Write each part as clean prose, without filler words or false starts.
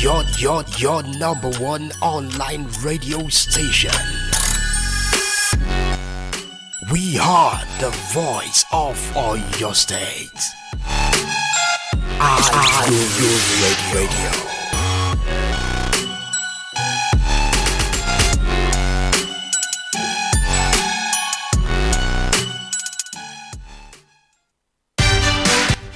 Your number one online radio station. We are the voice of all your states. Aloore Radio.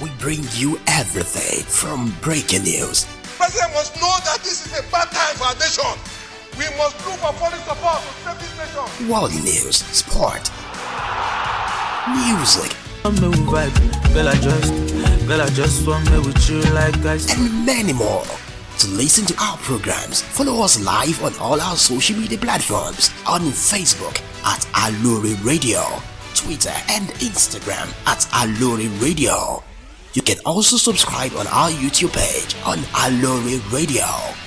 We bring you everything from breaking news. President must know that this is a bad time for our nation. We must look for foreign support to save this nation. World news, sport, music, Girl, I just want me with you like guys, and many more. To listen to our programs, follow us live on all our social media platforms on Facebook at Aloore Radio, Twitter and Instagram at Aloore Radio. You can also subscribe on our YouTube page on Aloore Radio.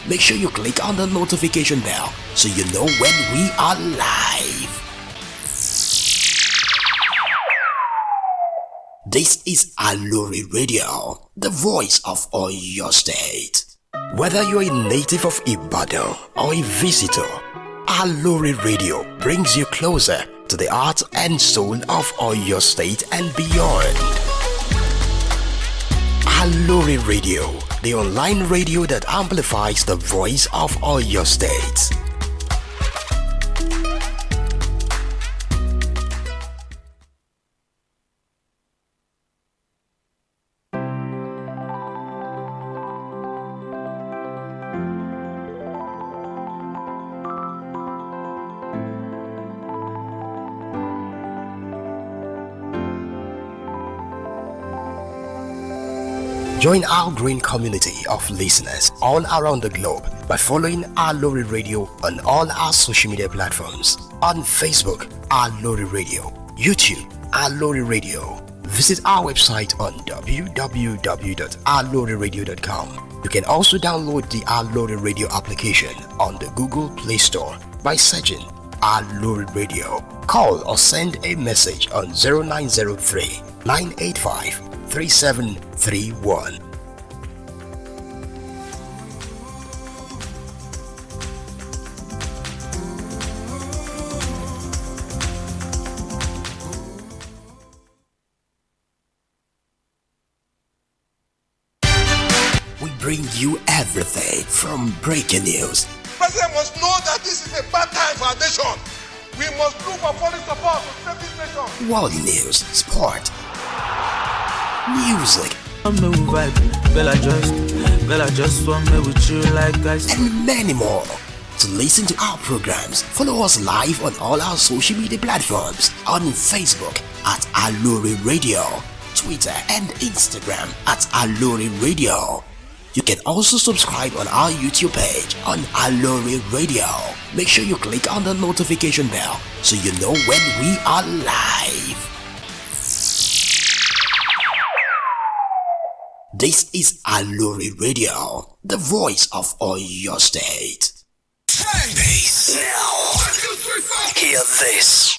Make sure you click on the notification bell so you know when we are live. This is Aloore Radio, the voice of all your state. Whether you're a native of Ibadan or a visitor, Aloore Radio brings you closer to the heart and soul of all your state and beyond. Aloore Radio, the online radio that amplifies the voice of all your states. Join our green community of listeners all around the globe by following Aloore Radio on all our social media platforms. On Facebook, Aloore Radio, YouTube, Aloore Radio. Visit our website on www.alooreradio.com. You can also download the Aloore Radio application on the Google Play Store by searching Aloore Radio. Call or send a message on 0903 985 3731. We bring you everything from breaking news. President must know that this is a bad time for our nation. We must look for foreign support to save this nation. World news, sport, music, Girl, I just want me with you like guys, and many more. To listen to our programs, follow us live on all our social media platforms on Facebook at Aloore Radio, Twitter and Instagram at Aloore Radio. You can also subscribe on our YouTube page on Aloore Radio. Make sure you click on the notification bell so you know when we are live. This is Aloore Radio, the voice of all your state. Bass. Now, hear this.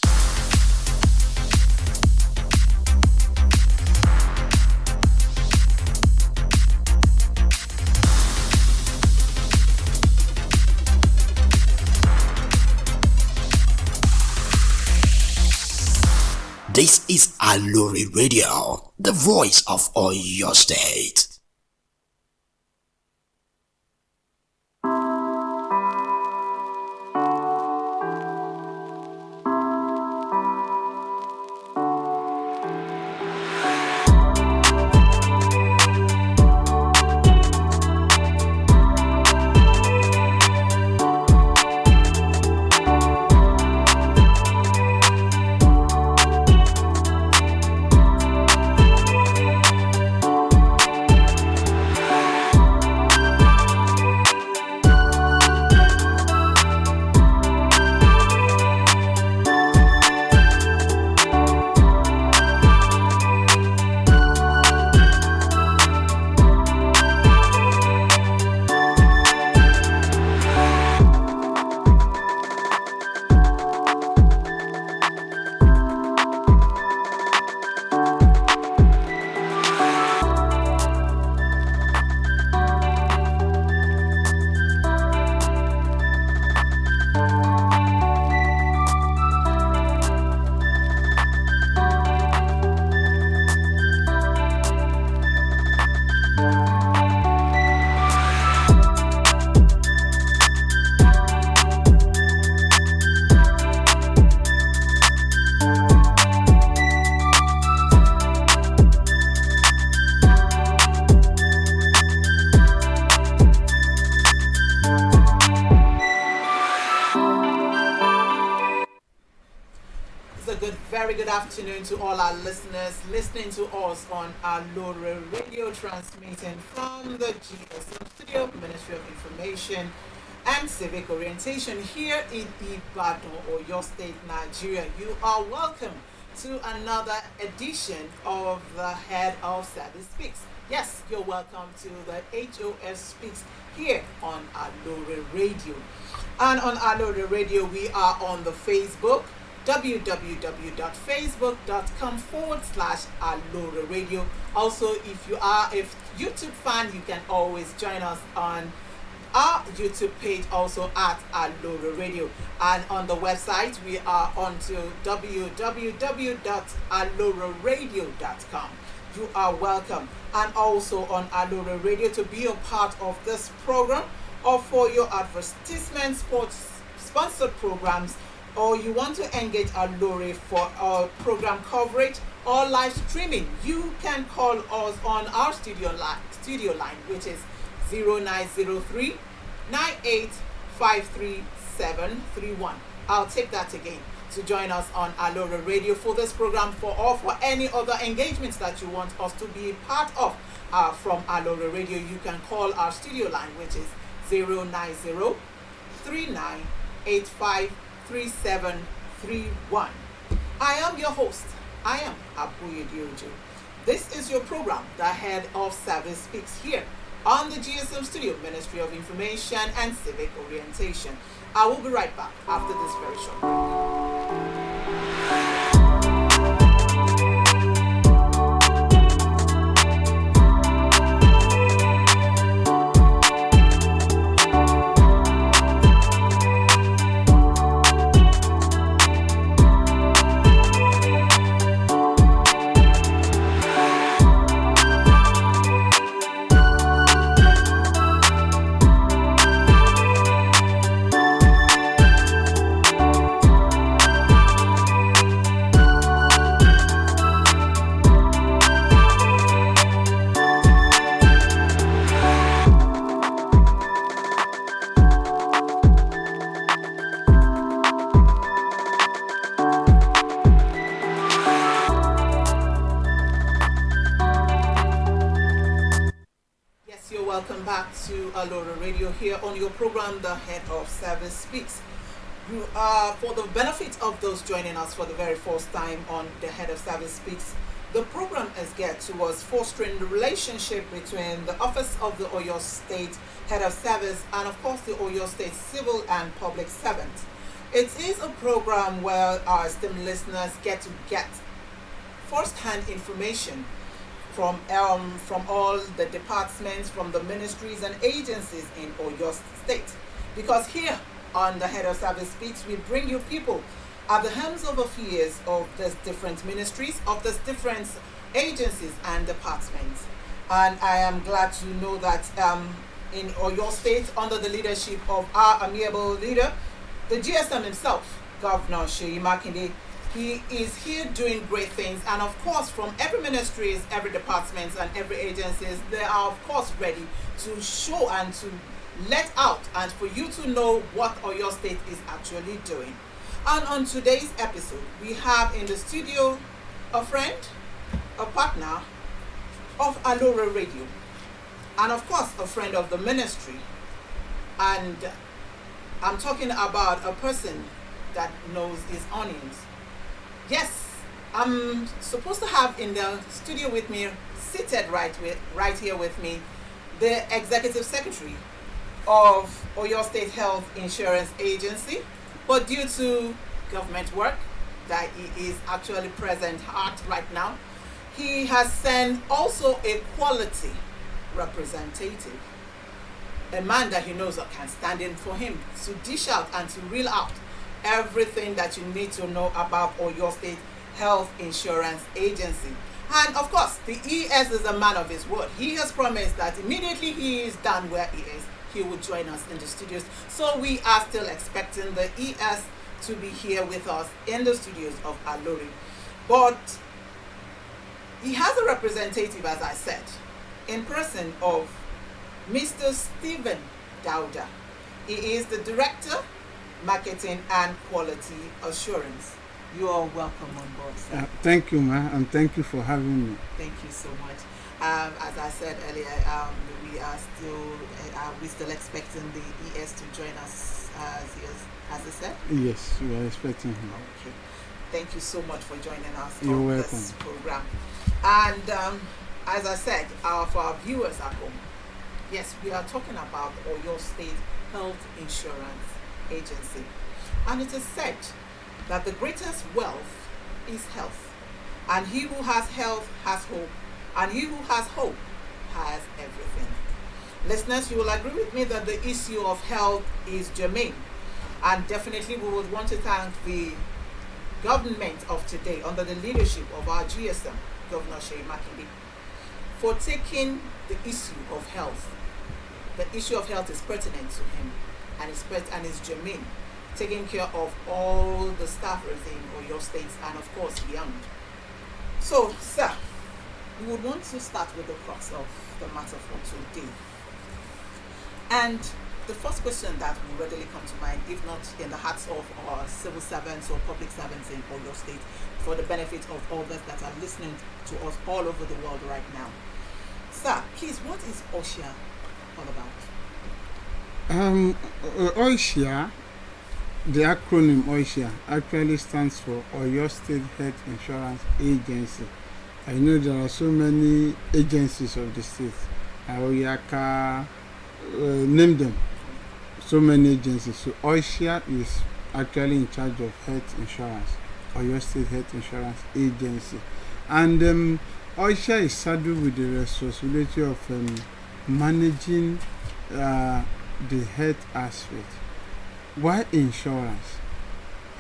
This is Aloore Radio, the voice of all your state. very good afternoon to all our listeners listening to us on Aloore Radio, transmitting from the GSM Studio, Ministry of Information and Civic Orientation here in Ibadan, Oyo State, Nigeria. You are welcome to another edition of the Head of Service Speaks. Yes, you're welcome to the H.O.S. Speaks here on Aloore Radio. And on Aloore Radio, we are on the Facebook, www.facebook.com/Aloore Radio. Also, if you are a YouTube fan, you can always join us on our YouTube page, also at Aloore Radio. And on the website, we are on to www.alooreradio.com. You are welcome. And also on Aloore Radio to be a part of this program, or for your advertisements, sports, sponsored programs, or you want to engage Aloore for our program coverage or live streaming, you can call us on our studio line, which is 0903 9853731. I'll take that again. To join us on Aloore Radio for this program, or for any other engagements that you want us to be part of from Aloore Radio, you can call our studio line, which is 090 39853731. I am your host. I am Abuye Diojo. This is your program, The Head of Service Speaks, here on the GSM Studio, Ministry of Information and Civic Orientation. I will be right back after this very short break. Welcome back to Aloore Radio here on your program, The Head of Service Speaks. For the benefit of those joining us for the very first time on The Head of Service Speaks, the program is geared towards fostering the relationship between the Office of the Oyo State Head of Service and, of course, the Oyo State Civil and Public Servants. It is a program where our esteemed listeners get first-hand information from all the departments, from the ministries and agencies in Oyo State. Because here on the Head of Service Speaks, we bring you people at the helms of affairs of these different ministries, of these different agencies and departments. And I am glad to know that in Oyo State, under the leadership of our amiable leader, the GSM himself, Governor Seyi Makinde, he is here doing great things. And of course, from every ministries, every department and every agencies, they are of course ready to show and to let out and for you to know what Oyo State is actually doing. And on today's episode, we have in the studio a friend, a partner of Aloore Radio, and of course a friend of the ministry. And I'm talking about a person that knows his onions. Yes, I'm supposed to have in the studio with me, seated right here with me, the Executive Secretary of Oyo State Health Insurance Agency, but due to government work that he is actually present at right now, he has sent also a quality representative, a man that he knows that can stand in for him to dish out and to reel out everything that you need to know about Oyo State Health Insurance Agency. And of course, the ES is a man of his word. He has promised that immediately he is done where he is, he will join us in the studios. So we are still expecting the ES to be here with us in the studios of Aloore. But he has a representative, as I said, in person of Mr. Stephen Dauda. He is the Director, Marketing and Quality Assurance. You are welcome on board, sir. Thank you, ma, and thank you for having me. Thank you so much. As I said earlier, we still expecting the ES to join us as he said. Yes, we are expecting him. Okay. Thank you so much for joining us You're on welcome. this program. And as I said, for our viewers at home, yes, we are talking about Oyo State Health Insurance Agency. And it is said that the greatest wealth is health. And he who has health has hope. And he who has hope has everything. Listeners, you will agree with me that the issue of health is germane. And definitely we would want to thank the government of today under the leadership of our GSM, Governor Seyi Makinde, for taking the issue of health. The issue of health is pertinent to him and is germane, taking care of all the staffers in Oyo State and of course beyond. So, sir, we would want to start with the crux of the matter for today. And the first question that will readily come to mind, if not in the hearts of our civil servants or public servants in Oyo State, for the benefit of all those that are listening to us all over the world right now. Sir, please, what is OSHA all about? OSHA, the acronym OSHA, actually stands for Oyo State Health Insurance Agency. I know there are so many agencies of the state. Oyaka, name them. So many agencies. So OSHA is actually in charge of health insurance, Oyo State Health Insurance Agency. And OSHA is saddled with the responsibility of managing the health aspect. Why insurance?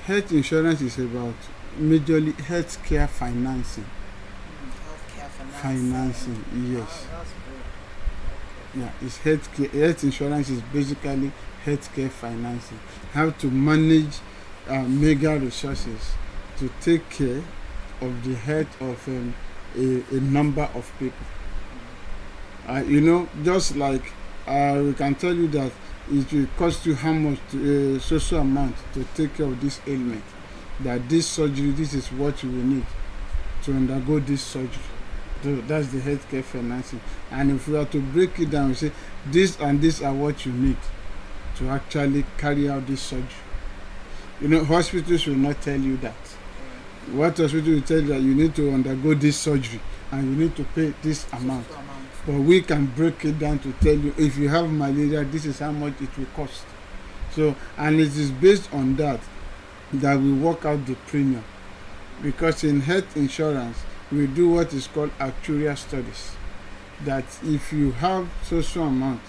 Health insurance is about majorly healthcare financing. Healthcare Financing, yes. Oh, that's good. Yeah, it's healthcare. Health insurance is basically healthcare financing. How to manage mega resources to take care of the health of a number of people. Just like we can tell you that it will cost you how much, social amount to take care of this ailment. That this surgery, this is what you will need to undergo this surgery. So that's the healthcare financing. And if we are to break it down, we say this and this are what you need to actually carry out this surgery. Hospitals will not tell you that. What hospital will tell you that you need to undergo this surgery and you need to pay this amount. But we can break it down to tell you if you have malaria, this is how much it will cost. So, and it is based on that we work out the premium. Because in health insurance, we do what is called actuarial studies. That if you have social amount,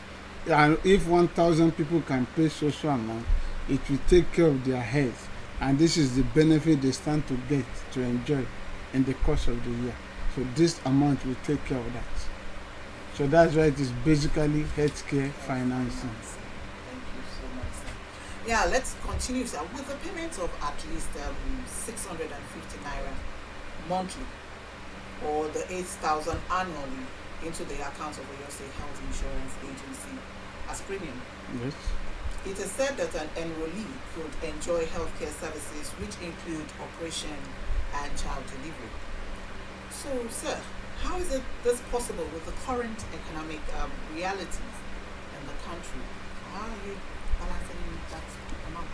and if 1,000 people can pay social amount, it will take care of their health. And this is the benefit they stand to get, to enjoy in the course of the year. So this amount will take care of that. So that's why it is basically healthcare financing. Thank you so much, sir. Yeah, let's continue, sir. With a payment of at least 650 naira monthly or the 8,000 annually into the account of Oyo State Health Insurance Agency as premium. Yes. It is said that an enrollee could enjoy healthcare services which include operation and child delivery. So, sir, how is this possible with the current economic realities in the country? How are you balancing that amount?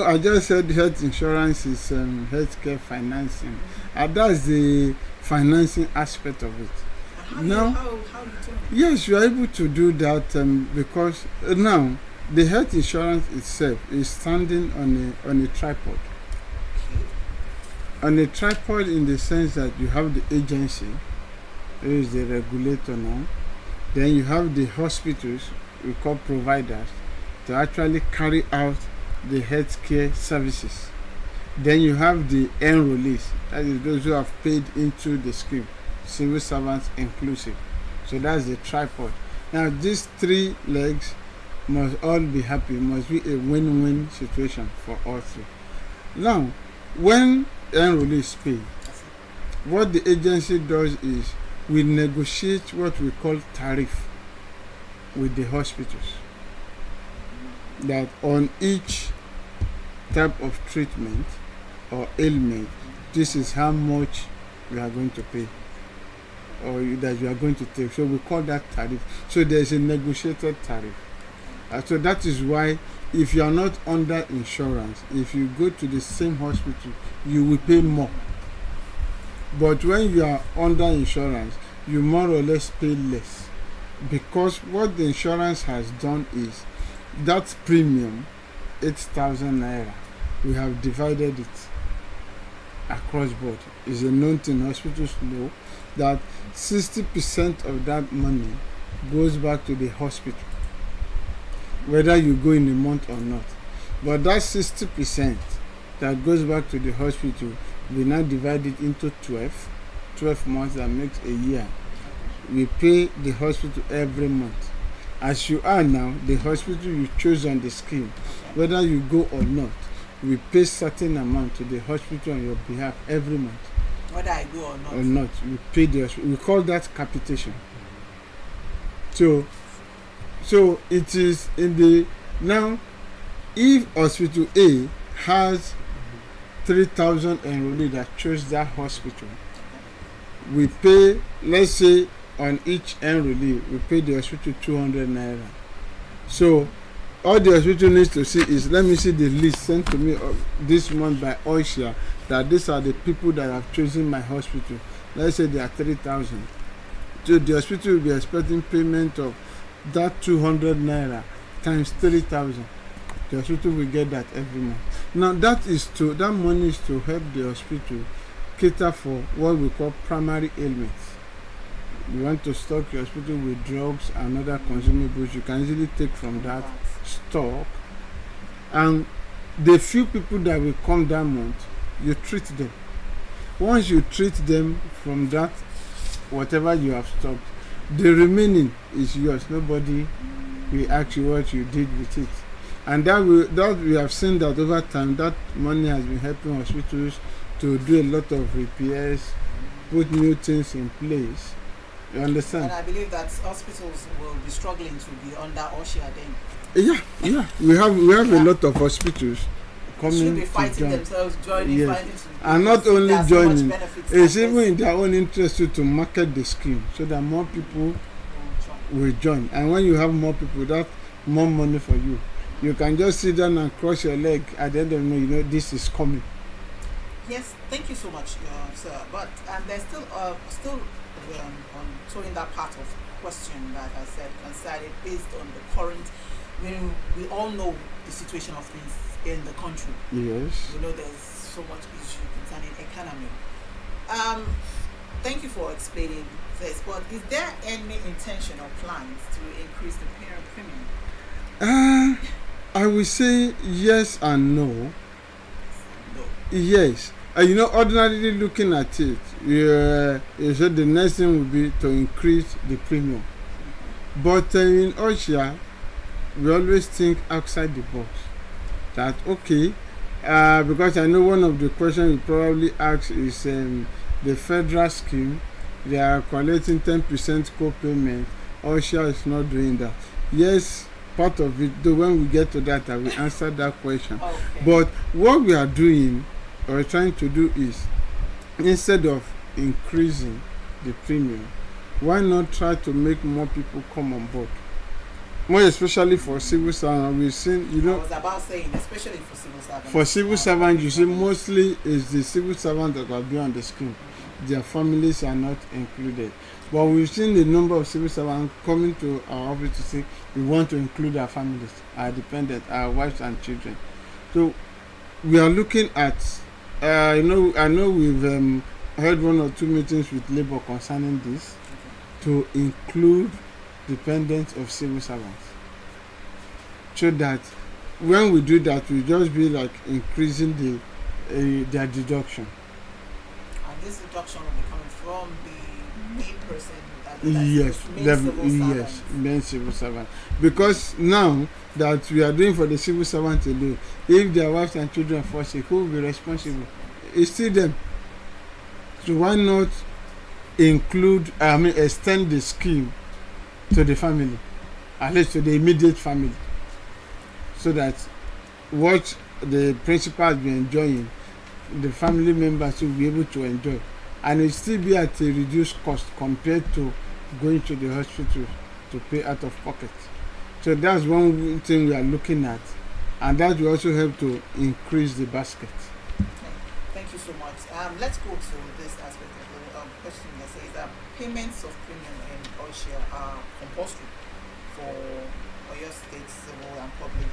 I just said health insurance is healthcare financing. That's the financing aspect of it. How are you doing it? Yes, you are able to do that because now the health insurance itself is standing on a tripod. Okay. On a tripod in the sense that you have the agency, who is the regulator now. Then you have the hospitals, we call providers, to actually carry out the healthcare services. Then you have the enrollees, that is those who have paid into the scheme, civil servants inclusive. So that's the tripod. Now these three legs must all be happy, must be a win-win situation for all three. Now, when enrollees pay, what the agency does is we negotiate what we call tariff with the hospitals. That on each type of treatment, or ailment, this is how much we are going to pay, or that you are going to take. So we call that tariff. So there is a negotiated tariff. So that is why if you are not under insurance, if you go to the same hospital, you will pay more. But when you are under insurance, you more or less pay less, because what the insurance has done is that premium, 8,000 naira, we have divided it across board. It's a known thing. Hospitals know that 60% of that money goes back to the hospital, whether you go in a month or not. But that 60% that goes back to the hospital, we now divide it into 12 months, that makes a year. We pay the hospital every month. As you are now, the hospital you choose on the scheme, whether you go or not, we pay certain amount to the hospital on your behalf every month. Whether I go or not. We pay the hospital. We call that capitation. So it is in the now. If hospital A has 3,000 enrollees that chose that hospital, we pay, let's say, on each enrollee, we pay the hospital 200 naira. So all the hospital needs to see is, let me see the list sent to me this month by H.O.S, that these are the people that have chosen my hospital. Let's say they are 3,000. So the hospital will be expecting payment of that 200 naira times 3,000. The hospital will get that every month. Now that money is to help the hospital cater for what we call primary ailments. You want to stock your hospital with drugs and other consumables, you can easily take from that stock. And the few people that will come that month, you treat them. Once you treat them from that, whatever you have stocked, the remaining is yours. Nobody will ask you what you did with it. And that we have seen that over time, that money has been helping hospitals to do a lot of repairs, put new things in place. You understand? And I believe that hospitals will be struggling to be under H.O.S then. Yeah. We have a lot of hospitals coming should be fighting to join. Themselves, joining, Yes. fighting to, And not only joining, it's even in in their own interest to market the scheme so that more people will join. And when you have more people, that's more money for you. You can just sit down and cross your leg. At the end of the day, you know this is coming. Yes, thank you so much, sir. But there's still on throwing that part of question that I said concerning based on the current. We all know the situation of things in the country. Yes. We know there's so much issue concerning economy. Thank you for explaining this. But is there any intention or plans to increase the parent premium? I will say yes and no. No. Yes. Ordinarily looking at it, you said the next thing would be to increase the premium. But in H.O.S, we always think outside the box. That, okay, because I know one of the questions you probably ask is the federal scheme, they are collecting 10% co-payment. H.O.S is not doing that. Yes, part of it, though when we get to that, I will answer that question. Okay. But what we are doing or trying to do is, instead of increasing the premium, why not try to make more people come on board? More especially for civil servants, we've seen, I was about saying, especially for civil servants. For civil servants, you see, mostly is the civil servants that are being on the scheme. Their families are not included. But we've seen the number of civil servants coming to our office to say we want to include our families, our dependents, our wives and children. So we are looking at, I know we've had one or two meetings with Labour concerning this, to include dependents of civil servants. So that when we do that, we just be like increasing their deduction. And this deduction will be coming from the main person. Main civil servant. Because now that we are doing for the civil servant alone, if their wives and children fall sick, who will be responsible? It's still them. So why not extend the scheme to the family, at least to the immediate family, so that what the principal has been enjoying the family members will be able to enjoy, and it still be at a reduced cost compared to going to the hospital to pay out of pocket. So that's one thing we are looking at, and that will also help to increase the basket. Thank you so much. Let's go to this aspect of the question that says that payments of premium in OSHA are compulsory for Oyo State civil and public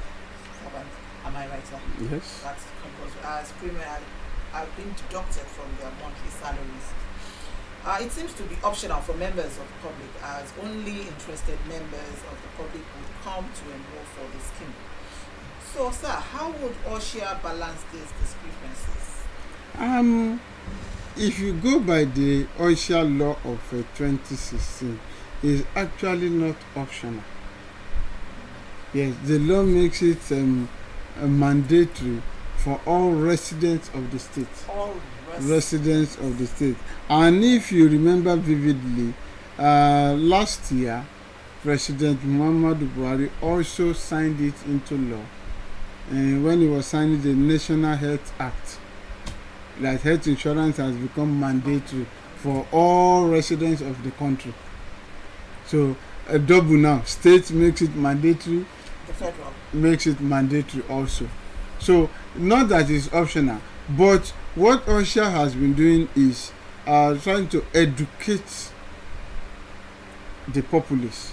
servants. Am I right, sir? Yes. That's compulsory. As premium are being deducted from their monthly salaries. It seems to be optional for members of the public, as only interested members of the public would come to enroll for the scheme. So, sir, how would OSHA balance these discrepancies? If you go by the OSHA law of 2016, it's actually not optional. Yes, the law makes it mandatory for all residents of the state. All Residents of the state. And if you remember vividly, last year, President Muhammadu Buhari also signed it into law when he was signing the National Health Act. That health insurance has become mandatory for all residents of the country. So a double now. State makes it mandatory. The federal makes it mandatory also. So not that it's optional, but what OSHA has been doing is trying to educate the populace,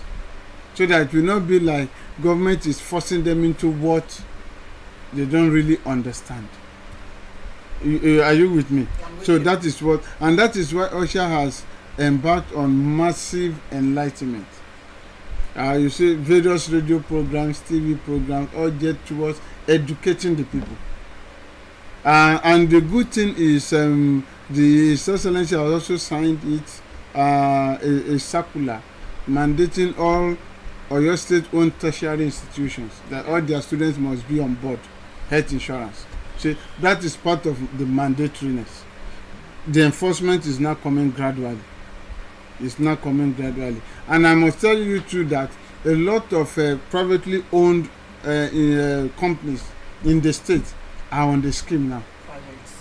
so that it will not be like government is forcing them into what they don't really understand. Are you with me? So that is what, and that is why OSHA has embarked on massive enlightenment. You see various radio programs, TV programs, all get towards educating the people. And the good thing is the His Excellency has also signed it a circular mandating all Oyo State-owned tertiary institutions that all their students must be on board health insurance. So that is part of the mandatoriness. The enforcement is now coming gradually. It's now coming gradually. And I must tell you too that a lot of privately owned companies in the state are on the scheme now.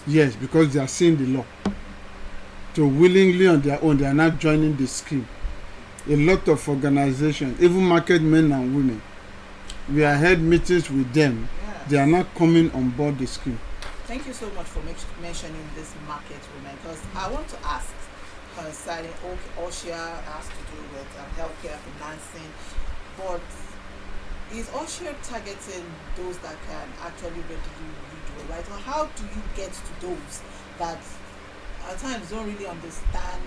Yes, because they are seeing the law. So willingly on their own, they are not joining the scheme. A lot of organizations, even market men and women, we have had meetings with them. Yes. They are not coming on board the scheme. Thank you so much for mentioning this market women, because I want to ask concerning OSHA has to do with healthcare financing, but is OSHA targeting those that can actually readily read or write, or how do you get to those that at times don't really understand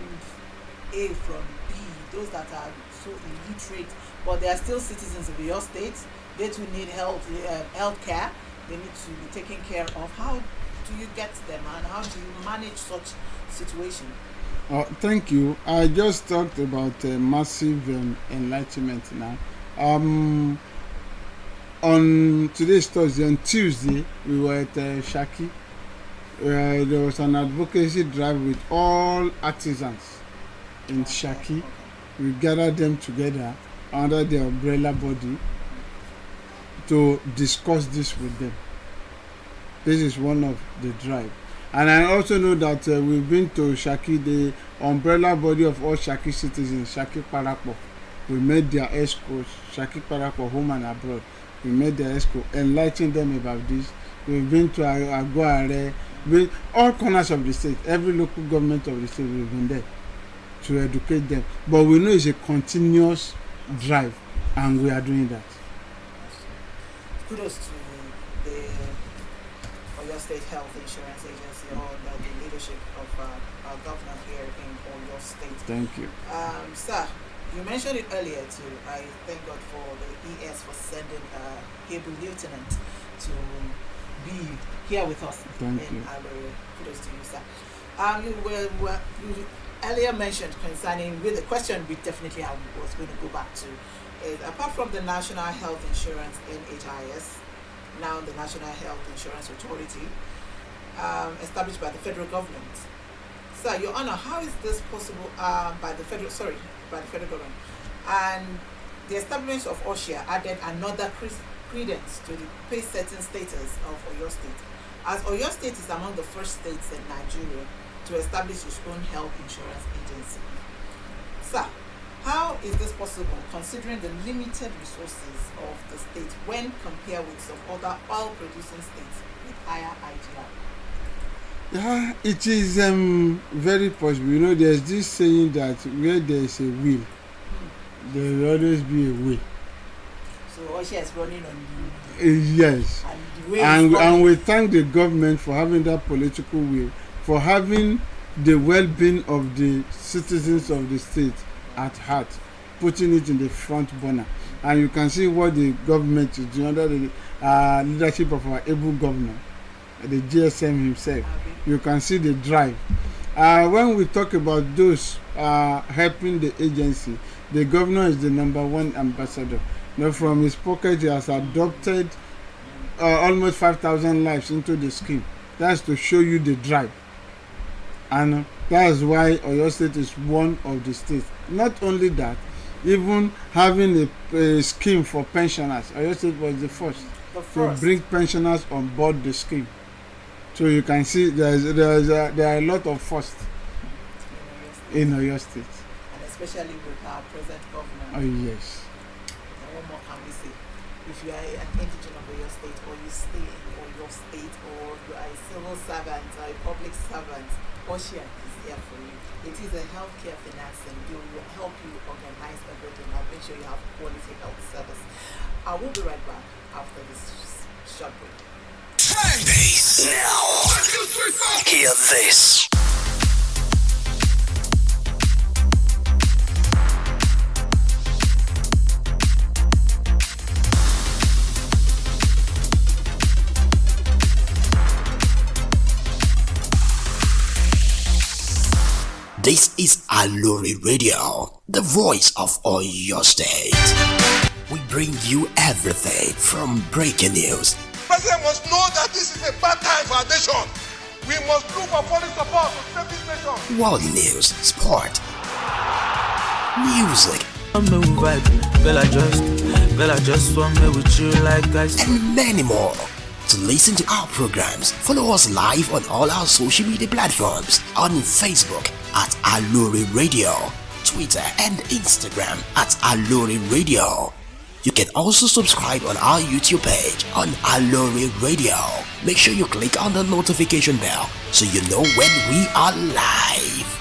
A from B, those that are so illiterate but they are still citizens of your state? They too need health care. They need to be taken care of. How do you get them, and how do you manage such situation? Thank you. I just talked about massive enlightenment now. On today's Thursday, on Tuesday, we were at Shaki. There was an advocacy drive with all artisans in Shaki. We gathered them together under the umbrella body to discuss this with them. This is one of the drive. And I also know that we've been to Shaki, the umbrella body of all Shaki citizens, Shaki Parapo. We met their ESCO, Shaki Parapo, home and abroad. We met their ESCO, enlighten them about this. We've been to Aguare, all corners of the state, every local government of the state, we've been there to educate them. But we know it's a continuous drive, and we are doing that. Kudos to the Oyo State Health Insurance Agency under the leadership of our governor here in Oyo State. Thank you. Sir, you mentioned it earlier too. I thank God for the ES for sending Able Lieutenant to be here with us. Thank you. Aloore. Kudos to you, sir. You earlier mentioned concerning with the question we definitely I was going to go back to is, apart from the National Health Insurance H.O.S, now the National Health Insurance Authority, established by the federal government. Sir, Your Honor, how is this possible by the federal government? And the establishment of OSHA added another credence to the pay-setting status of Oyo State. as Oyo State is among the first states in Nigeria to establish its own health insurance agency. Sir, how is this possible considering the limited resources of the state when compared with some other oil-producing states with higher IGR? Yeah, it is very possible. You know, there's this saying that where there is a will, there will always be a way. So Osha is running on Yes. and the way And we thank the government for having that political will, for having the well-being of the citizens of the state at heart, putting it in the front burner. And you can see what the government is doing under the leadership of our able governor, the GSM himself. You can see the drive. When we talk about those helping the agency, the governor is the #1 ambassador. You know, from his pocket, he has adopted almost 5,000 lives into the scheme. That's to show you the drive. And that's why Oyo State is one of the states. Not only that, even having a scheme for pensioners. Oyo State was the first to bring pensioners on board the scheme. So you can see there are a lot of firsts in Oyo State. and especially with our present governor. Oh yes. And what more can we say? If you are an indigene of your state, or you stay in your state, or you are a civil servant or a public servant, Osha is here for you. It is a healthcare financing. They will help you organize everything and make sure you have quality health service. I will be right back after this short break. Bass. Now, 1, 2, 3, 4. Hear this. This is Aloore Radio, the voice of Oyo State. We bring you everything from breaking news, President must know that this is a bad time for our nation. We must look for foreign support to save this nation. world news, sport, music, I'm no vibe, girl I just want me with you like guys. and many more. To listen to our programs, follow us live on all our social media platforms on Facebook at Aloore Radio, Twitter and Instagram at Aloore Radio. You can also subscribe on our YouTube page on Aloore Radio. Make sure you click on the notification bell so you know when we are live.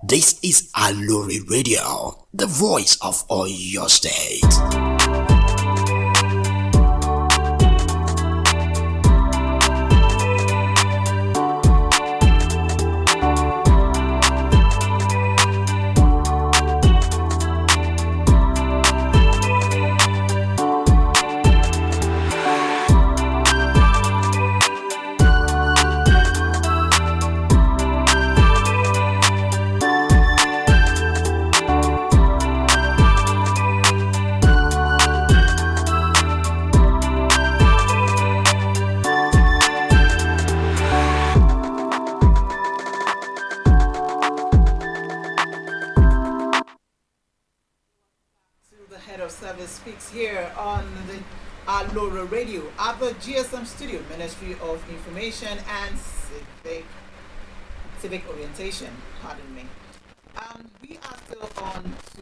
This is Aloore Radio, the voice of Oyo State. H.O.S speaks here on the Aloore Radio at the GSM Studio, Ministry of Information and Civic Orientation. Pardon me. We are still on to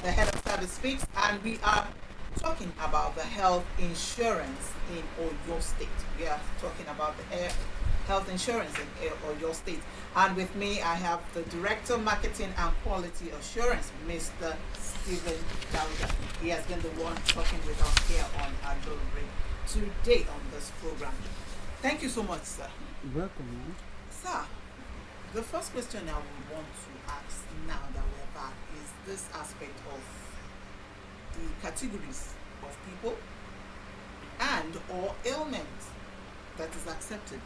the H.O.S speaks, and we are talking about the health insurance in Oyo State. We are talking about the health insurance in Oyo State. And with me, I have the Director, Marketing and Quality Assurance, Mr. Stephen Dauda. He has been the one talking with us here on Aloore today on this program. Thank you so much, sir. Welcome. Sir, the first question I would want to ask now that we're back is this aspect of the categories of people and or ailment that is accepted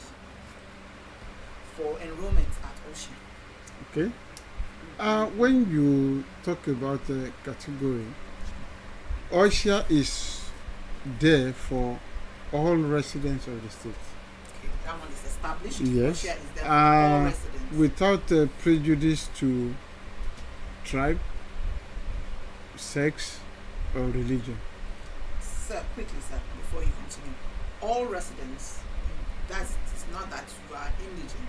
for enrollment at Ocean. Okay. When you talk about a category, OSHA is there for all residents of the state. Okay, that one is established. Yes. OSHA is there for all residents. Without prejudice to tribe, sex, or religion. Sir, quickly, sir, before you continue, all residents, it's not that you are indigent,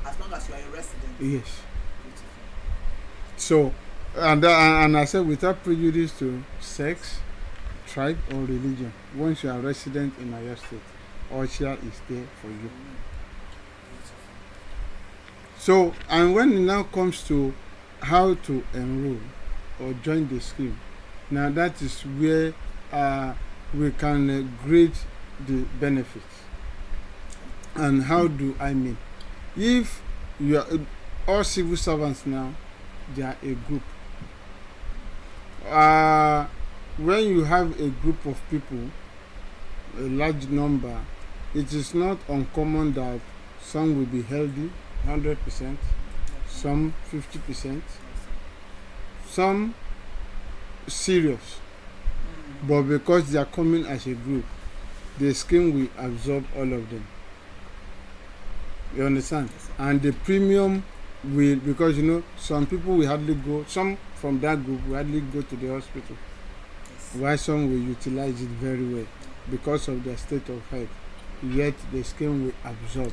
as long as you are a resident. Yes. Beautiful. So, and I said without prejudice to sex, tribe, or religion. Once you are resident in Oyo State, OSHA is there for you. So, and when it now comes to how to enroll or join the scheme, now that is where we can grade the benefits. And how do I mean? If you are all civil servants now, they are a group. When you have a group of people, a large number, it is not uncommon that some will be healthy, 100%, some 50%, some serious. But because they are coming as a group, the scheme will absorb all of them. You understand? And the premium will, because some people will hardly go, some from that group will hardly go to the hospital. While some will utilize it very well because of their state of health. Yet the scheme will absorb.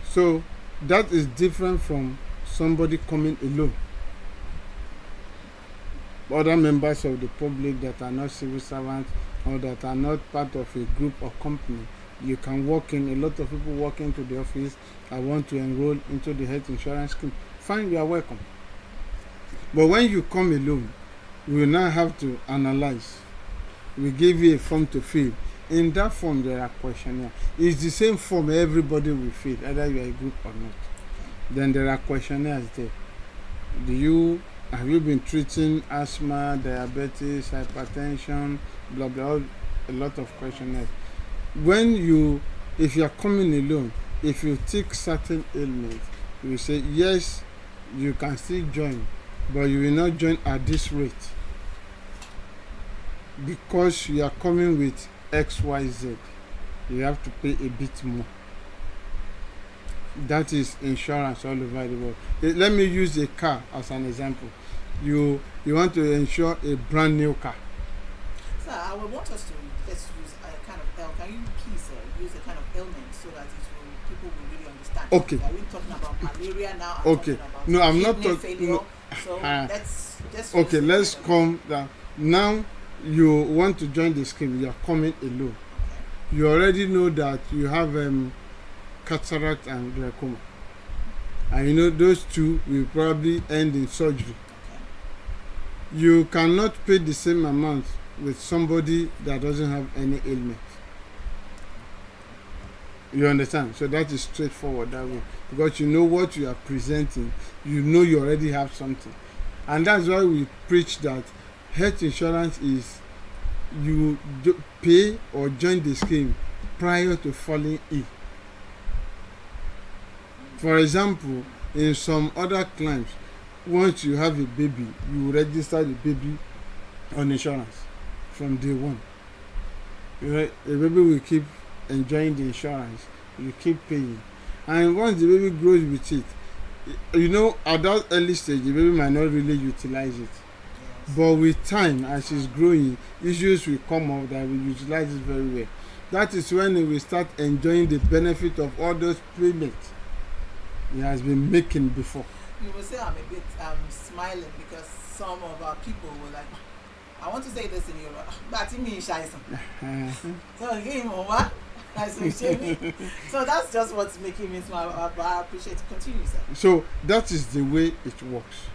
So that is different from somebody coming alone. Other members of the public that are not civil servants or that are not part of a group or company, you can walk in. A lot of people walk into the office. I want to enroll into the health insurance scheme. Fine, you are welcome. But when you come alone, we will now have to analyze. We give you a form to fill. In that form, there are questionnaires. It's the same form everybody will fill, either you are a group or not. Then there are questionnaires there. Have you been treating asthma, diabetes, hypertension, blah blah, a lot of questionnaires. If you are coming alone, if you take certain ailments, you say yes, you can still join, but you will not join at this rate because you are coming with XYZ. You have to pay a bit more. That is insurance all over the world. Let me use a car as an example. You want to insure a brand new car. Sir, I would want us to let's use a kind of can you please use a kind of ailment so that people will really understand. Okay. Are we talking about malaria now? Okay. No, I'm not talking. No. So let's just. Okay, let's come down. Now you want to join the scheme. You are coming alone. Okay. You already know that you have cataract and glaucoma, and those two will probably end in surgery. Okay. You cannot pay the same amount with somebody that doesn't have any ailment. You understand? So that is straightforward that way, because you know what you are presenting. You already have something, and that's why we preach that health insurance is you pay or join the scheme prior to falling ill. For example, in some other climes, once you have a baby, you register the baby on insurance from day one. The baby will keep enjoying the insurance. You keep paying. And once the baby grows with it, at that early stage, the baby might not really utilize it. Yes. But with time, as it's growing, issues will come up that will utilize it very well. That is when it will start enjoying the benefit of all those payments he has been making before. You will say I'm a bit smiling because some of our people were like, I want to say this in Europe, but it means so again, what? So that's just what's making me smile. But I appreciate it. Continue, sir. So that is the way it works.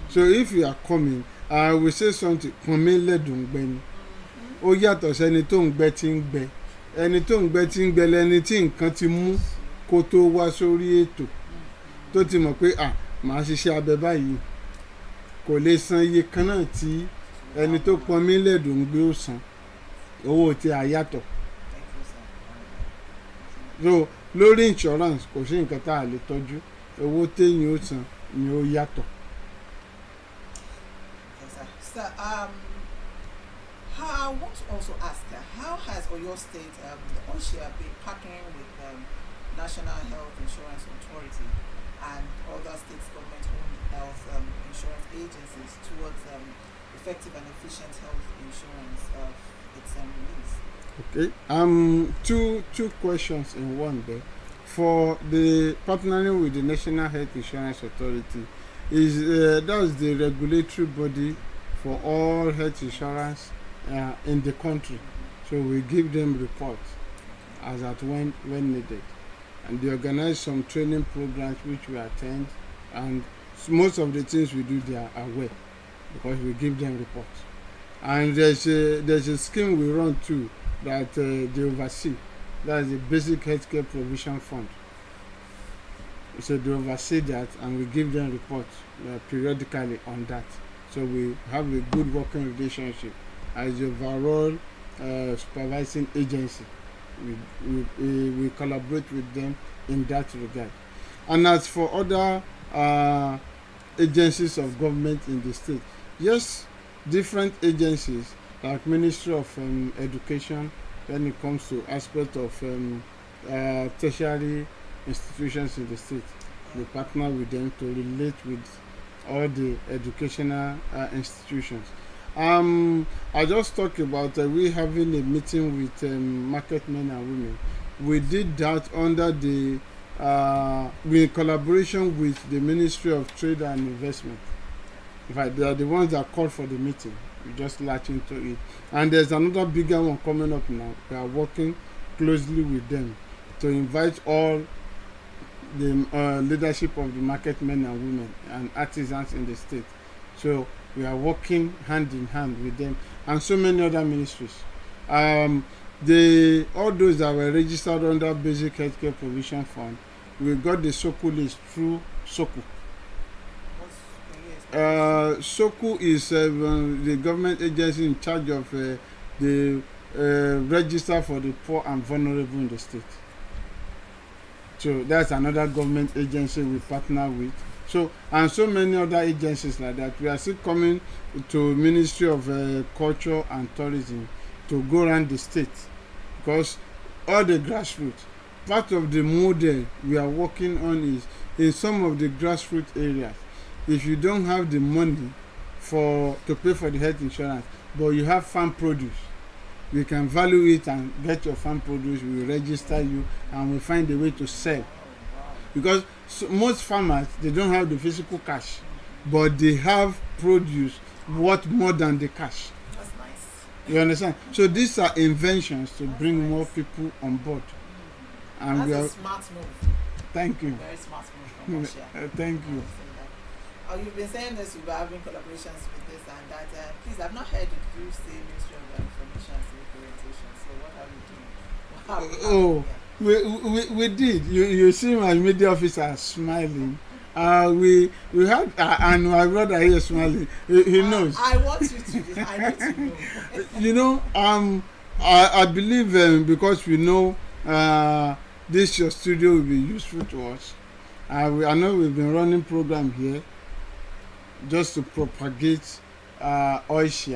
So if you are coming, I will say something. Ó yàtọ̀ sẹ́ni tó ń gbẹ́ tí ń gbẹ́. Ẹni tó ń gbẹ́ tí ń gbẹ́ lẹ́ni tí nǹkan ti mú kó tó wá sórí ètò tó ti mọ̀ pé màá ṣiṣẹ́ abẹ báyìí kò lè san iye kan náà tí ẹni tó pọnmi lẹ́dùn gbé ó san. Owó tí a yàtọ̀. So lórí insurance kò sí nǹkan tá a lè tọ́jú, owó téèyàn ó san ni ó yàtọ̀. Sir, I want to also ask how has Oyo State, OSHA, been partnering with National Health Insurance Authority and other state government-owned health insurance agencies towards effective and efficient health insurance its release. Okay. Two questions in one there. For the partnering with the National Health Insurance Authority, is that's the regulatory body for all health insurance in the country. So we give them reports as at when needed, and they organize some training programs which we attend, and most of the things we do they are aware because we give them reports. And there's a scheme we run too that they oversee. That's the Basic Healthcare Provision Fund. So they oversee that, and we give them reports periodically on that. So we have a good working relationship as the overall supervising agency. We collaborate with them in that regard. And as for other agencies of government in the state, yes, different agencies like Ministry of Education, when it comes to aspect of tertiary institutions in the state, we partner with them to relate with all the educational institutions. I just talked about we having a meeting with market men and women. We did that under the in collaboration with the Ministry of Trade and Investment. In fact, they are the ones that called for the meeting. We just latch into it. And there's another bigger one coming up now. We are working closely with them to invite all the leadership of the market men and women and artisans in the state. So we are working hand in hand with them and so many other ministries. All those that were registered under Basic Healthcare Provision Fund, we got the SOKU list through SOKU. SOKU is the government agency in charge of the register for the poor and vulnerable in the state. So that's another government agency we partner with. So and so many other agencies like that. We are still coming to Ministry of Culture and Tourism to go around the state because all the grassroots. Part of the model we are working on is in some of the grassroots areas. If you don't have the money to pay for the health insurance, but you have farm produce, we can value it and get your farm produce. We register you and we find a way to sell. Because most farmers, they don't have the physical cash, but they have produce worth more than the cash. That's nice. You understand? So these are inventions to bring more people on board. And that's a smart move. Thank you. Very smart move from Russia. Thank you. You've been saying this, you've been having collaborations with this and that. Please, I've not heard you say Ministry of Information and Civic Orientation. So what are we doing? We did. You see my media officer smiling. We had and my brother here smiling. He knows. I want you to. I need to know. You know, I believe because we know this your studio will be useful to us. I know we've been running program here just to propagate H.O.S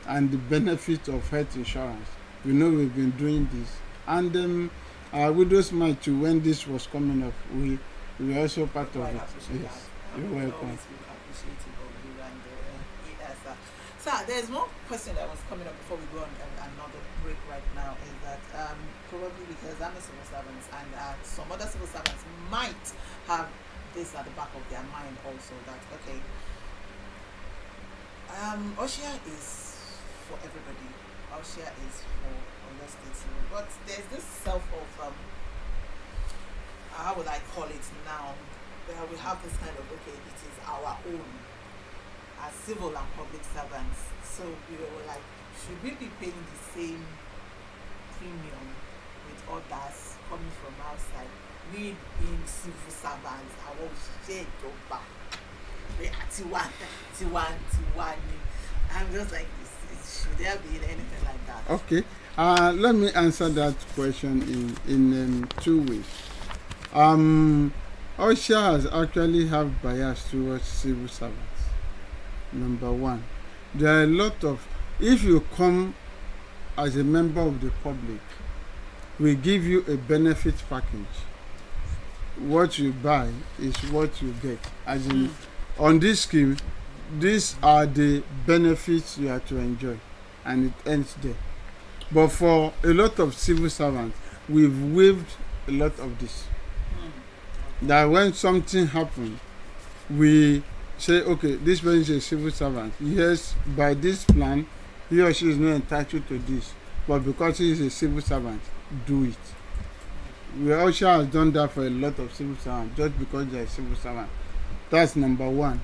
and the benefit of health insurance. We know we've been doing this, and Widows Might too. When this was coming up, we were also part of it. Yes, you're welcome. Sir, there's one question that was coming up before we go on another break right now. Is that probably because I'm a civil servant and some other civil servants might have this at the back of their mind also that okay, OSHA is for everybody. OSHA is for Oyo State, but there's this self of how would I call it now? Where we have this kind of okay, it is our own as civil and public servants. So we were like, should we be paying the same premium with others coming from outside? We being civil servants, our share over. I'm just like, should there be anything like that? Okay. Let me answer that question in two ways. OSHA has actually have bias towards civil servants. Number one, there are a lot of, if you come as a member of the public, we give you a benefit package. What you buy is what you get. As in, on this scheme, these are the benefits you are to enjoy, and it ends there. But for a lot of civil servants, we've waived a lot of this. That when something happens, we say, okay, this person is a civil servant. Yes, by this plan, he or she is not entitled to this. But because he is a civil servant, do it. We also have done that for a lot of civil servants, just because they are a civil servant. That's number one.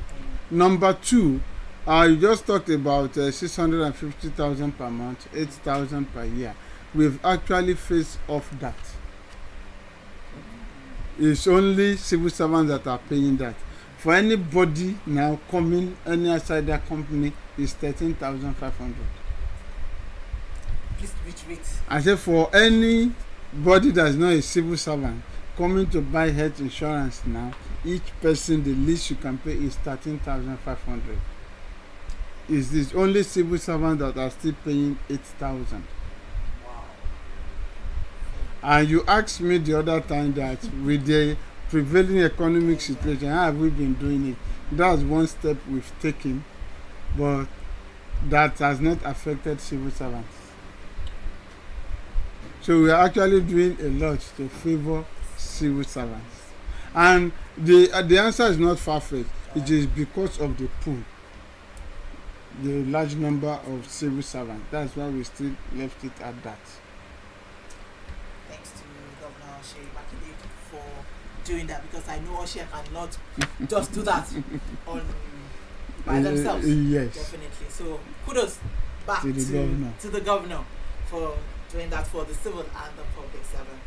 Number two, you just talked about 650,000 per month, 8,000 per year. We've actually faced off that. It's only civil servants that are paying that. For anybody now coming any outside that company is 13,500. Please retreat. I say for anybody that's not a civil servant coming to buy health insurance now, each person the least you can pay is 13,500. Is this only civil servants that are still paying 8,000? And you asked me the other time that with the prevailing economic situation, how have we been doing it? That's one step we've taken, but that has not affected civil servants. So we are actually doing a lot to favor civil servants. And the answer is not far-fetched. It is because of the pool, the large number of civil servants. That's why we still left it at that. Doing that, because I know Osher cannot just do that by themselves. Yes, definitely. So kudos back to the governor for doing that for the civil and the public servant.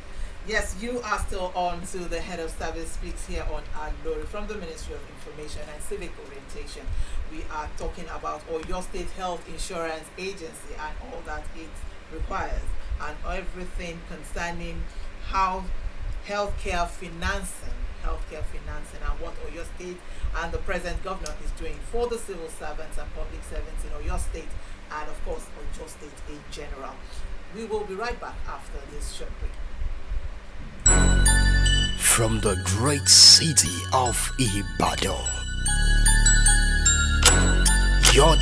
Yes, you are still on to the Head of Service Speaks here on Aloore from the Ministry of Information and Civic Orientation. We are talking about Oyo State Health Insurance Agency and all that it requires, and everything concerning how healthcare financing and what Oyo State and the present governor is doing for the civil servants and public servants in Oyo State, and of course Oyo State in general. We will be right back after this short break. From the great city of Ibadan, your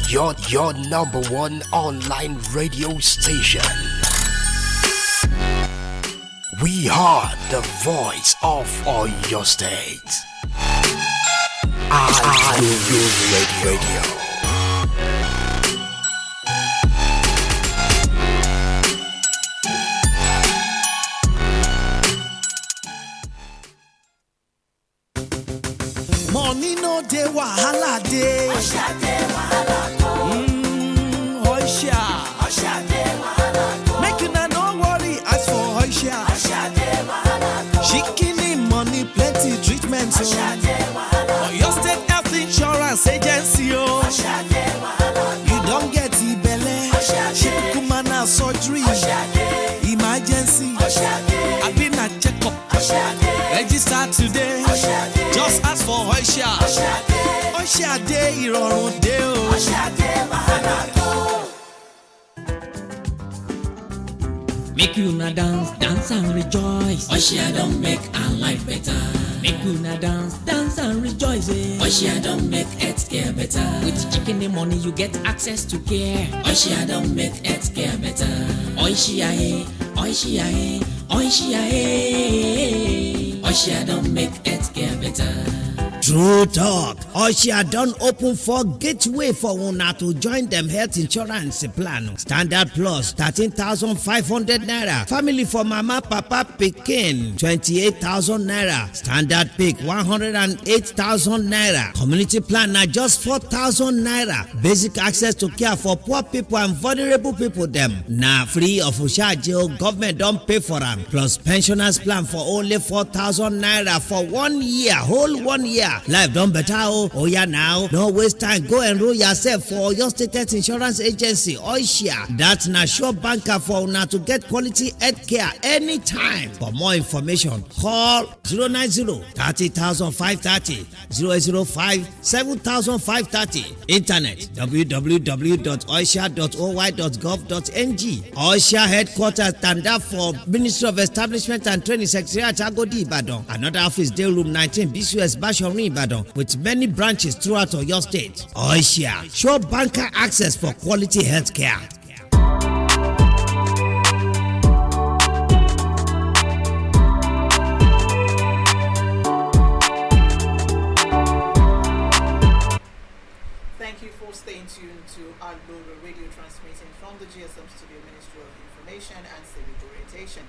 number one online radio station. We are the voice of Oyo State. Aloore Radio. Money no dey, wahala dey. Osha dey, wahala go. Osha dey, wahala go. Make una no worry as for Osha. Osha dey, wahala go. Shikini money, plenty treatment. Osha dey, wahala go. Oyo State Health Insurance Agency, oh. Osha dey, wahala go. You don't get ibele. Osha dey. Shikumana surgery. Osha dey. Emergency. Osha dey. Abina checkup. Osha dey. Register today. Osha dey. Just ask for Osha. Osha dey, ìrọ̀rùn dé o. Osha dey, wahala go. Make una dance, dance and rejoice. Osha don make our life better. Make una dance, dance and rejoice. Osha don make healthcare better. With chicken money you get access to care. Osha don make healthcare better. Osha Osha Osha Osha don make healthcare better. True talk, Osha don open for gateway for una to join dem health insurance plan. Standard plus 13,500 naira. Family for mama, papa, pikin 28,000 naira. Standard pick 108,000 naira. Community plan na just 4,000 naira. Basic access to care for poor people and vulnerable people dem na free of charge. Government don pay for am. Plus pensioners plan for only 4,000 naira for 1 year, whole 1 year. Life done better oh yeah now. No waste time, go enroll yourself for your state insurance agency Osha. That's na sure banker for una to get quality health care anytime. For more information, call 090 30,530 005 7,530. Internet www.osha.oy.gov.ng. Osha headquarters stand up for Ministry of Establishment and Training Secretariat Agodi Ibadan. Another office day room 19 BCS Bashorin Ibadan with many branches throughout Oyo State. Osha, sure banker access for quality health care. Aloore Radio, transmitting from the GSM Studio, Ministry of Information and Civic Orientation.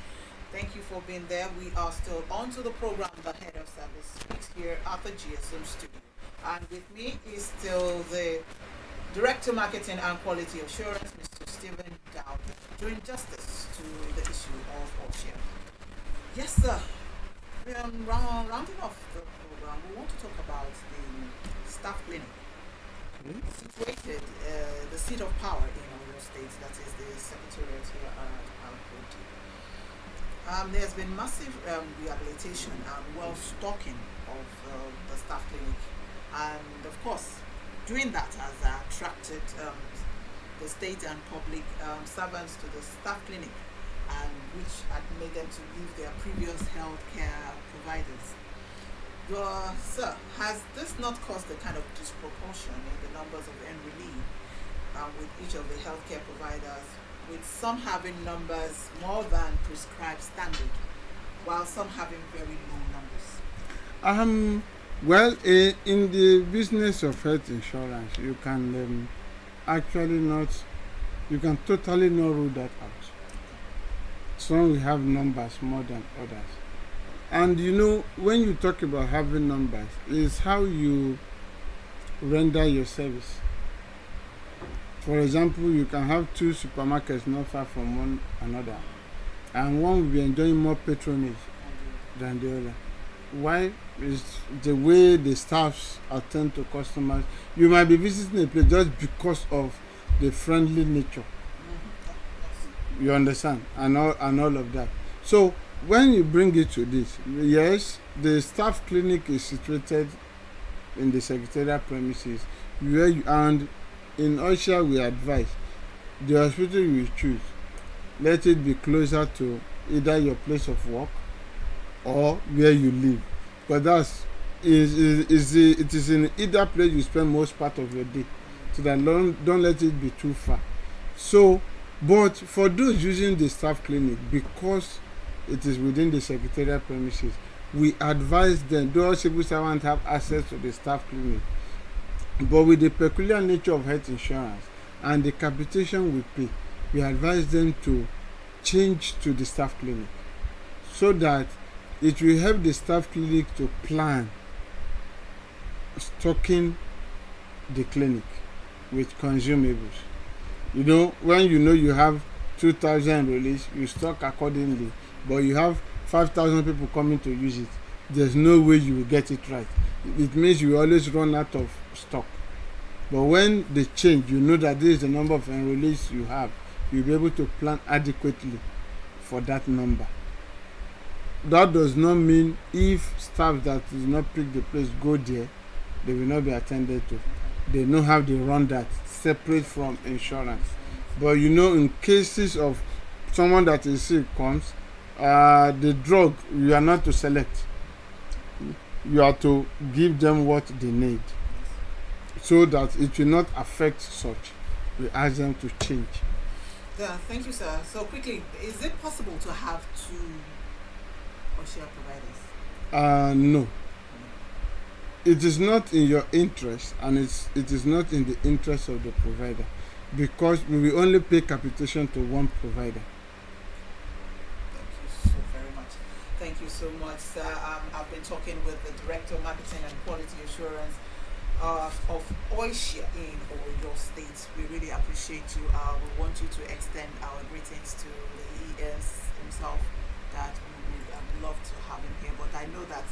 Thank you for being there. We are still on to the program. The head of service speaks here at the GSM Studio. And with me is still the Director Marketing and Quality Assurance, Mr. Stephen Dowd, doing justice to the issue of H.O.S. Yes, sir. Rounding off the program, we want to talk about the staff clinic. Situated the seat of power in Oyo State, that is the Secretariat here at Aloore. There's been massive rehabilitation and well-stocking of the staff clinic, and of course, doing that has attracted the state and public servants to the staff clinic, and which had made them to leave their previous healthcare providers. Sir, has this not caused a kind of disproportion in the numbers of enrollees with each of the healthcare providers, with some having numbers more than prescribed standard, while some having very low numbers? Well, in the business of health insurance, you can you can totally not rule that out. Some will have numbers more than others. And you know, when you talk about having numbers, it's how you render your service. For example, you can have two supermarkets not far from one another, and one will be enjoying more patronage than the other. Why? Is the way the staffs attend to customers. You might be visiting a place just because of the friendly nature. You understand? And all of that. So when you bring it to this, yes, the staff clinic is situated in the secretariat premises, and in Osha we advise the hospital you choose, let it be closer to either your place of work or where you live, because it is in either place you spend most part of your day, so that don't let it be too far. So, but for those using the staff clinic, because it is within the secretariat premises, we advise them, those civil servants have access to the staff clinic, but with the peculiar nature of health insurance and the capitation we pay, we advise them to change to the staff clinic, so that it will help the staff clinic to plan stocking the clinic with consumables. You know, when you know you have 2,000 enrollees, you stock accordingly, but you have 5,000 people coming to use it. There's no way you will get it right. It means you always run out of stock. But when they change, you know that this is the number of enrollees you have. You'll be able to plan adequately for that number. That does not mean if staff that does not pick the place go there, they will not be attended to. They know how they run that separate from insurance. But you know, in cases of someone that is sick comes, the drug you are not to select. You are to give them what they need, so that it will not affect such. We ask them to change. Yeah, thank you, sir. So quickly, is it possible to have two H.O.S. providers? No. It is not in your interest, and it is not in the interest of the provider, because we will only pay capitation to one provider. Thank you so much, sir. I've been talking with the Director of Marketing and Quality Assurance of H.O.S in Oyo State. We really appreciate you. We want you to extend our greetings to the ES himself, that we would love to have him here. But I know that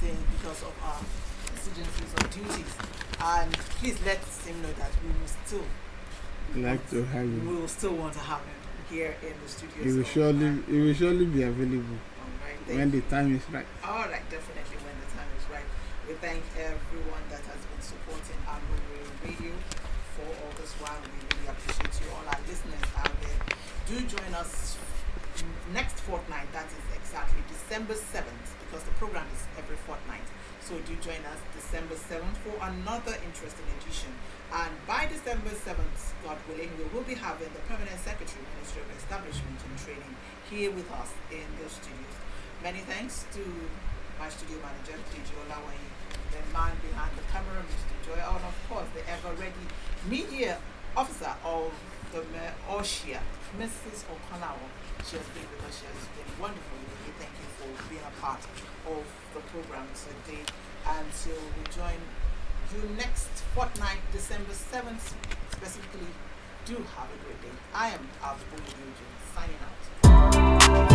because of our exigencies of duties, and please let him know that we will still still want to have him here in the studio. He will surely be available. When the time is right. All right, definitely when the time is right. We thank everyone that has been supporting Aloore Radio for all this while. We really appreciate you, all our listeners out there. Do join us next fortnight, that is exactly December 7th, because the program is every fortnight. So do join us December 7th for another interesting edition. And by December 7th, God willing, we will be having the Permanent Secretary, Ministry of Establishment and Training, here with us in the studios. Many thanks to my studio manager, DJ Olawaye, the man behind the camera, Mr. Joy, and of course the ever-ready media officer of the Oshia, Mrs. Okalawo. She has been with us. She has been wonderful. We thank you for being a part of the program today. And so we join you next fortnight, December 7th, specifically. Do have a great day. I am Aloore signing out.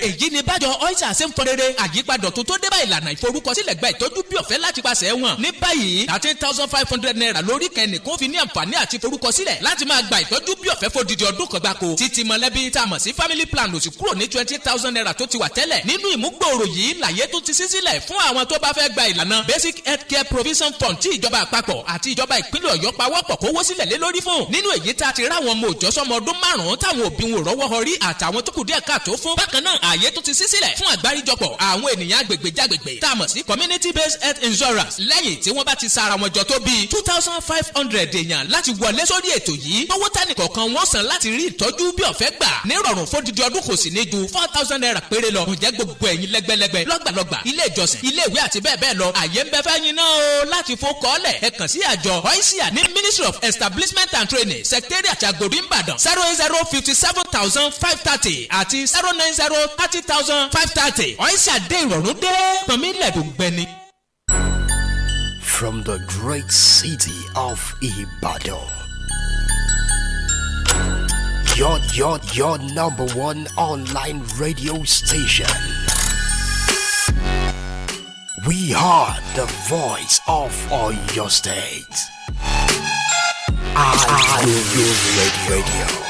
èyí ni bájọ H.O.S ṣe ń fọrẹrẹ àyípadà tó dé bá ìlànà ìforúkọsílẹ̀ gba ìtọ́jú bí ọ̀fẹ́ láti pàṣẹ wọn. ní báyìí 13,500 naira lórí kẹ́nìkan fi ní àǹfààní àti forúkọsílẹ̀ láti máa gba ìtọ́jú bí ọ̀fẹ́ fódìdí ọdún kan gbáko. títí mọ̀lẹ́bí tá a mọ̀ sí family plan ló sì kúrò ní 20,000 naira tó ti wà tẹ́lẹ̀. nínú ìmúgbòòrò yìí làyé tó ti ṣí sílẹ̀ fún àwọn tó bá fẹ́ gba ìlànà basic healthcare provision fund tí ìjọba àpapọ̀ àti ìjọba ìpínlẹ̀ Ọ̀yọ́ pawọ́pọ̀ kówó sílẹ̀ lé lórí fún. nínú èyí tá a ti ráwọn ọmọ òòjọ́ sọmọ ọdún 5 táwọn òbí wọn rọ́wọ́ họrí àtàwọn tó kù díẹ̀ káàtó fún. bákan náà àyè tó ti ṣí sílẹ̀ fún àgbáríjọpọ̀ àwọn ènìyàn agbègbè jágbègbè tá a mọ̀ sí community based health insurance lẹ́yìn tí wọ́n bá ti sa ara wọn jọ tó bíi 2,500 èèyàn láti wọlé sórí ètò yìí. owó tánì kọ̀ọ̀kan wọ́n san láti rí ìtọ́jú bí ọ̀fẹ́ gbà ní rọ̀rùn fódìdí ọdún kò sì ní ju 4,000 naira péré lọ. ǹjẹ́ gbogbo ẹ̀yin lẹ́gbẹ́lẹ́gbẹ́ lọ́gbàlọ́gbà ilé ìjọsìn ilé ìwé àti bẹ́ẹ̀ bẹ́ẹ̀ lọ àyè ń bẹ fẹ́ yín náà o láti fowókọ́lẹ̀ ẹ kàn sí àjọ H.O.S ní Ministry of Establishment and Training Secretariat Agodi Ìbàdàn 08057,530 àti 09030,530. H.O.S dé ìrọ̀rùn dé pọ̀nmílẹ̀ tó gbẹni. From the great city of Ibadan, your number one online radio station. We are the voice of Oyo State. Aloore Radio.